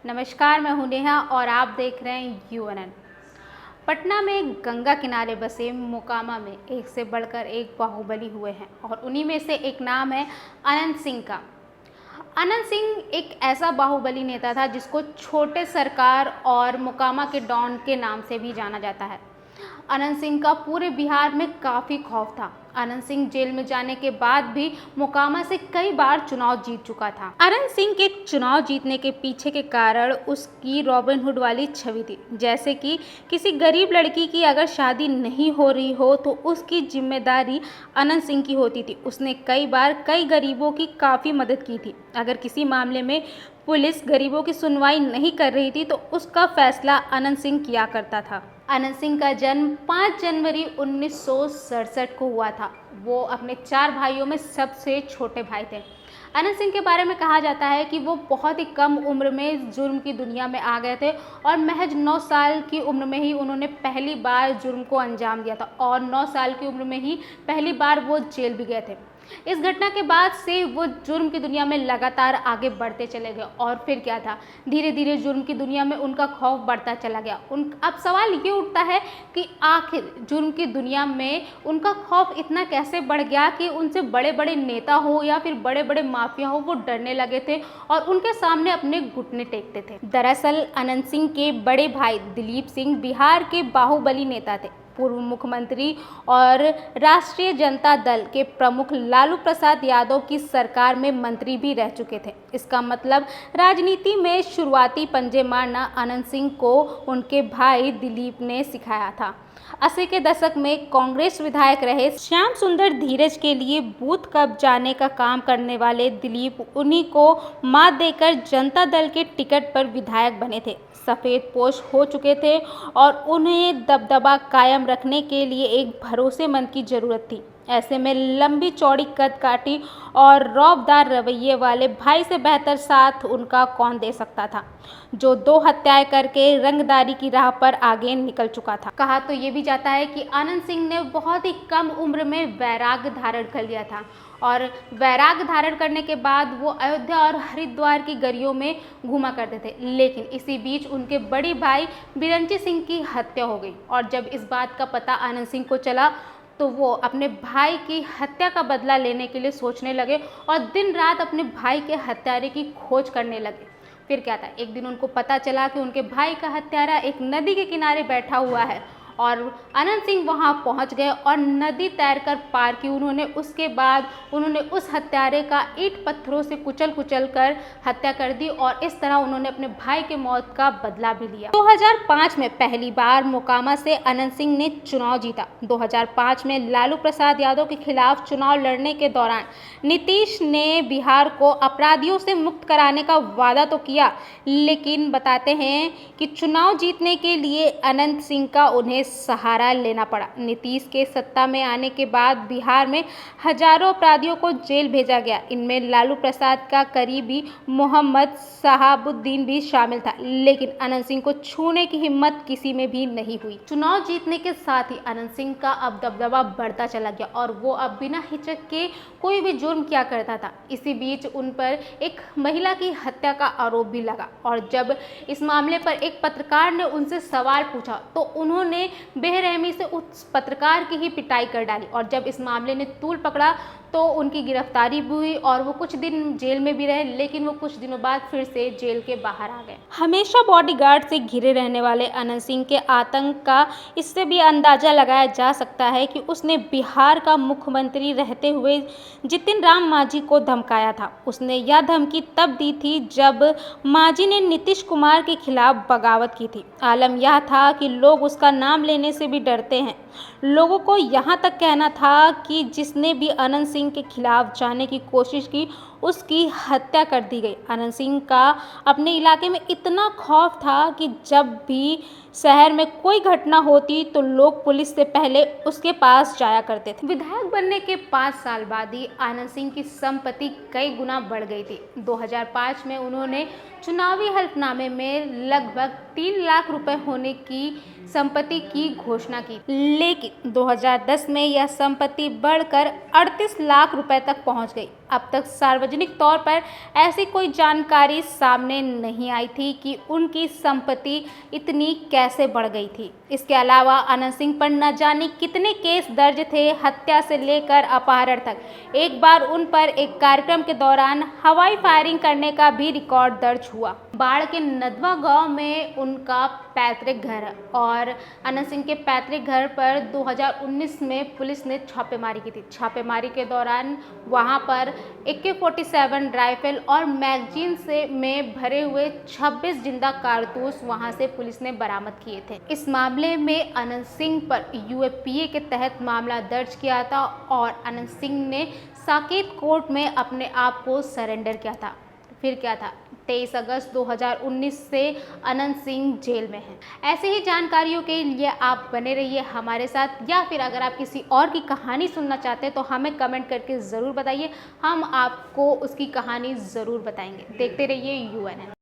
नमस्कार, मैं हूं नेहा और आप देख रहे हैं यूएनएन। पटना में गंगा किनारे बसे मोकामा में एक से बढ़कर एक बाहुबली हुए हैं और उन्हीं में से एक नाम है अनंत सिंह का। अनंत सिंह एक ऐसा बाहुबली नेता था जिसको छोटे सरकार और मोकामा के डॉन के नाम से भी जाना जाता है। अनंत सिंह का पूरे बिहार में काफ़ी खौफ था। अनंत सिंह जेल में जाने के बाद भी मोकामा से कई बार चुनाव जीत चुका था। अनंत सिंह के चुनाव जीतने के पीछे के कारण उसकी रॉबिनहुड वाली छवि थी, जैसे कि किसी गरीब लड़की की अगर शादी नहीं हो रही हो तो उसकी जिम्मेदारी अनंत सिंह की होती थी। उसने कई बार कई गरीबों की काफ़ी मदद की थी। अगर किसी मामले में पुलिस गरीबों की सुनवाई नहीं कर रही थी तो उसका फैसला अनंत सिंह किया करता था। अनंत सिंह का जन्म 5 जनवरी 1967 को हुआ था। वो अपने 4 भाइयों में सबसे छोटे भाई थे। अनंत सिंह के बारे में कहा जाता है कि वो बहुत ही कम उम्र में जुर्म की दुनिया में आ गए थे और महज 9 साल की उम्र में ही उन्होंने पहली बार जुर्म को अंजाम दिया था और 9 साल की उम्र में ही पहली बार वो जेल भी गए थे। इस घटना के बाद से वो जुर्म की दुनिया में लगातार आगे बढ़ते चले गए और फिर क्या था, धीरे धीरे जुर्म की दुनिया में उनका खौफ बढ़ता चला गया। अब सवाल ये उठता है कि आखिर जुर्म की दुनिया में उनका खौफ इतना कैसे बढ़ गया कि उनसे बड़े बड़े नेता हो या फिर बड़े बड़े माफिया हो वो डरने लगे थे और उनके सामने अपने घुटने टेकते थे। दरअसल अनंत सिंह के बड़े भाई दिलीप सिंह बिहार के बाहुबली नेता थे। पूर्व मुख्यमंत्री और राष्ट्रीय जनता दल के प्रमुख लालू प्रसाद यादव की सरकार में मंत्री भी रह चुके थे। इसका मतलब राजनीति में शुरुआती पंजे मारना अनंत सिंह को उनके भाई दिलीप ने सिखाया था। 80 के दशक में कांग्रेस विधायक रहे श्याम सुंदर धीरज के लिए बूथ कब जाने का काम करने वाले दिलीप उन्हीं को मात देकर जनता दल के टिकट पर विधायक बने थे। सफ़ेद पोश हो चुके थे और उन्हें दबदबा कायम रखने के लिए एक भरोसेमंद की ज़रूरत थी। ऐसे में लंबी चौड़ी कद काठी और रौबदार रवैये वाले भाई से बेहतर साथ उनका कौन दे सकता था, जो 2 हत्याएं करके रंगदारी की राह पर आगे निकल चुका था। कहा तो ये भी जाता है कि अनंत सिंह ने बहुत ही कम उम्र में वैराग्य धारण कर लिया था और वैराग्य धारण करने के बाद वो अयोध्या और हरिद्वार की गलियों में घूमा करते थे। लेकिन इसी बीच उनके बड़े भाई बिरंची सिंह की हत्या हो गई और जब इस बात का पता अनंत सिंह को चला तो वो अपने भाई की हत्या का बदला लेने के लिए सोचने लगे और दिन रात अपने भाई के हत्यारे की खोज करने लगे। फिर क्या था, एक दिन उनको पता चला कि उनके भाई का हत्यारा एक नदी के किनारे बैठा हुआ है और अनंत सिंह वहां पहुंच गए और नदी तैरकर पार की। उसके बाद उन्होंने उस हत्यारे का ईंट पत्थरों से कुचल कर हत्या कर दी और इस तरह उन्होंने अपने भाई के मौत का बदला भी लिया। 2005 में पहली बार मोकामा से अनंत सिंह ने चुनाव जीता। 2005 में लालू प्रसाद यादव के खिलाफ चुनाव लड़ने के दौरान नीतीश ने बिहार को अपराधियों से मुक्त कराने का वादा तो किया, लेकिन बताते हैं कि चुनाव जीतने के लिए अनंत सिंह का उन्हें सहारा लेना पड़ा। नीतीश के सत्ता में आने के बाद बिहार में हजारों अपराधियों को जेल भेजा गया। इनमें लालू प्रसाद का करीबी मोहम्मद शहाबुद्दीन भी शामिल था, लेकिन अनंत सिंह को छूने की हिम्मत किसी में भी नहीं हुई। चुनाव जीतने के साथ ही अनंत सिंह का अब दबदबा बढ़ता चला गया और वो अब बिना हिचक के कोई भी जुर्म किया करता था। इसी बीच उन पर एक महिला की हत्या का आरोप भी लगा और जब इस मामले पर एक पत्रकार ने उनसे सवाल पूछा तो उन्होंने बेरहमी से उस पत्रकार की ही पिटाई कर डाली और जब इस मामले ने तूल पकड़ा तो उनकी गिरफ्तारी भी हुई और वो कुछ दिन जेल में भी रहे, लेकिन वो कुछ दिनों बाद फिर से जेल के बाहर आ गए। हमेशा बॉडीगार्ड से घिरे रहने वाले अनंत सिंह के आतंक का इससे भी अंदाजा लगाया जा सकता है कि उसने बिहार का मुख्यमंत्री रहते हुए जितिन राम मांझी को धमकाया था। उसने यह धमकी तब दी थी जब मांझी ने नीतीश कुमार के खिलाफ बगावत की थी। आलम यह था कि लोग उसका नाम लेने से भी डरते हैं। लोगों को यहाँ तक कहना था कि जिसने भी अनंत सिंह के खिलाफ जाने की कोशिश की उसकी हत्या कर दी गई। अनंत सिंह का अपने इलाके में इतना खौफ था कि जब भी शहर में कोई घटना होती तो लोग पुलिस से पहले उसके पास जाया करते थे। विधायक बनने के 5 साल बाद ही आनंद सिंह की संपत्ति कई गुना बढ़ गई थी। 2005 में उन्होंने चुनावी हलफनामे में लगभग 3 लाख रुपए होने की संपत्ति की घोषणा की, लेकिन 2010 में यह संपत्ति बढ़कर 38 लाख रुपए तक पहुंच गई। अब तक सार्वजनिक तौर पर ऐसी कोई जानकारी सामने नहीं आई थी कि उनकी संपत्ति इतनी कैसे बढ़ गई थी। इसके अलावा आनंद सिंह पर न जाने कितने केस दर्ज थे, हत्या से लेकर अपहरण तक। एक बार उन पर एक कार्यक्रम के दौरान हवाई फायरिंग करने का भी रिकॉर्ड दर्ज हुआ। बाढ़ के नदवा गांव में उनका पैतृक घर है और आनंद सिंह के पैतृक घर पर 2019 में पुलिस ने छापेमारी की थी। छापेमारी के दौरान वहां पर AK-47 राइफल और मैगजीन से में भरे हुए 26 जिंदा कारतूस वहां से पुलिस ने बरामद किए थे। इस मामले में आनंद सिंह पर UAPA के तहत मामला दर्ज किया था और आनंद सिंह ने साकेत कोर्ट में अपने आप को सरेंडर किया था। फिर क्या था, 23 अगस्त 2019 से आनंद सिंह जेल में हैं। ऐसे ही जानकारियों के लिए आप बने रहिए हमारे साथ, या फिर अगर आप किसी और की कहानी सुनना चाहते हैं तो हमें कमेंट करके ज़रूर बताइए, हम आपको उसकी कहानी ज़रूर बताएंगे। देखते रहिए UNN।